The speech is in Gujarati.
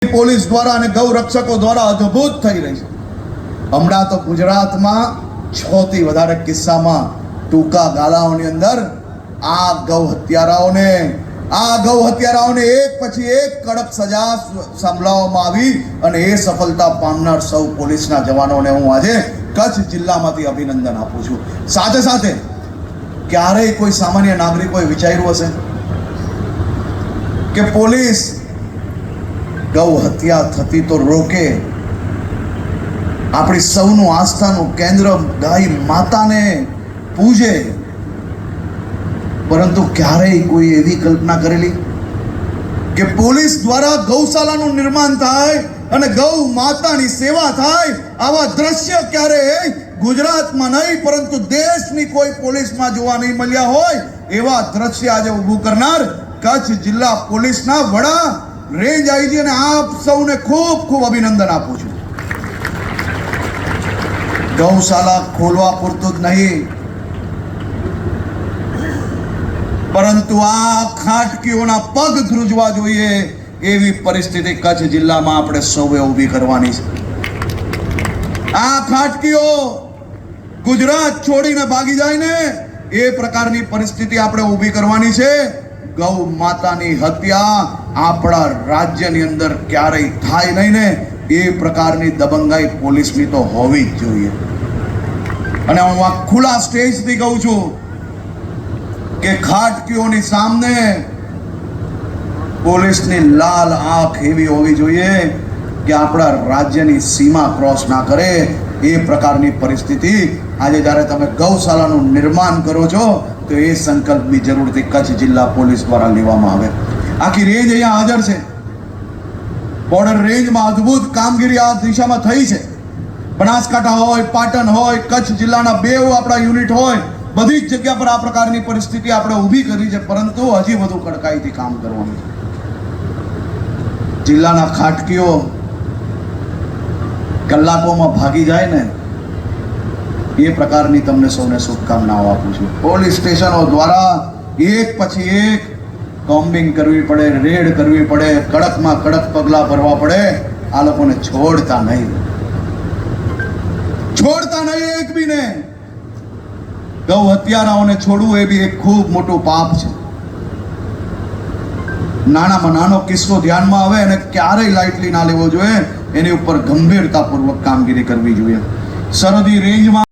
પોલીસ દ્વારા અને ગૌ રક્ષકો દ્વારા અદ્ભુત થઈ રહી છે। હમણાં તો ગુજરાતમાં 6 થી વધારે કિસ્સામાં ટૂંકા ગાળાઓની અંદર આ ગૌ હત્યારાઓને એક પછી એક કડક સજા સંભળાવવામાં આવી અને એ સફળતા પામનાર સૌ પોલીસના જવાનોને હું આજે કચ્છ જિલ્લામાંથી અભિનંદન આપું છું। સાથે સાથે ક્યારેય કોઈ સામાન્ય નાગરિકોએ વિચાર્યું હશે કે પોલીસ ગૌ હત્યા થતી તો રોકે, આપણી સૌનું આસ્થાનું કેન્દ્ર ગાય માતાને પૂજે, પરંતુ ક્યારેય કોઈ એવી કલ્પના કરેલી કે પોલીસ દ્વારા ગૌશાલાનું નિર્માણ થાય અને ગૌ માતાની સેવા થાય? આવા દ્રશ્ય ક્યારેય ગુજરાતમાં નહીં પરંતુ દેશની કોઈ પોલીસમાં જોવા નહીં મળ્યા હોય એવા દ્રશ્ય આજે ઊભું કરનાર કચ્છ જિલ્લા પોલીસના વડા રેન્જ આઈજી અને આપ સૌને ખૂબ ખૂબ અભિનંદન આપું છું। ગૌશાલા ખોલવા પૂરતું જ નહીં પરંતુ આ ખાટકીઓના પગ ધ્રુજવા જોઈએ એવી પરિસ્થિતિ કચ્છ જિલ્લામાં આપણે સૌએ ઊભી કરવાની છે। આ ખાટકીઓ ગુજરાત છોડીને ભાગી જાય ને એ પ્રકારની પરિસ્થિતિ આપણે ઊભી કરવાની છે। ગૌ માતાની હત્યા આપણા રાજ્યની અંદર ક્યારેય થાય નહીં ને એ પ્રકારની દબંગાઈ પોલીસની તો હોવી જ જોઈએ। અને હું આ ખુલ્લા સ્ટેજથી કહું છું કે ખાટકીઓની સામે પોલીસની લાલ આંખ એવી હોવી જોઈએ કે આપણા રાજ્યની સીમા ક્રોસ ના કરે એ પ્રકારની પરિસ્થિતિ આજે જ્યારે તમે ગૌશાલાનું નિર્માણ કરો છો તો એ સંકલ્પની જરૂરથી કચ્છ જિલ્લા પોલીસ દ્વારા લેવામાં આવે। આખી રેન્જ અહીંયા હાજર છે। બોર્ડર રેન્જમાં અદ્ભુત કામગીરી આ દિશામાં થઈ છે। બનાસકાંઠા હોય, પાટણ હોય, કચ્છ જિલ્લાના 2 આપણા યુનિટ હોય, બધી જ જગ્યા પર આ પ્રકારની પરિસ્થિતિ આપણે ઊભી કરી છે, પરંતુ હજી વધુ કડકાઈથી કામ કરવાનું છે। જિલ્લાના ખાટકીઓ કલાકોમાં ભાગી જાય ને એ પ્રકારની તમને સૌને શુભકામનાઓ આપું છું। પોલીસ સ્ટેશનો દ્વારા એક પછી એક કોમ્બિંગ કરવી પડે, રેડ કરવી પડે, કડકમાં કડક પગલાં ભરવા પડે। આ લોકોને છોડતા નહીં એક બીને। ગૌ હત્યારાઓને છોડવું એ બી એક ખૂબ મોટું પાપ છે। નાનામાં નાનો કિસ્સો ધ્યાનમાં આવે અને ક્યારેય લાઇટલી ના લેવો જોઈએ, એની ઉપર ગંભીરતાપૂર્વક કામગીરી કરવી જોઈએ। સરહદી રેન્જમાં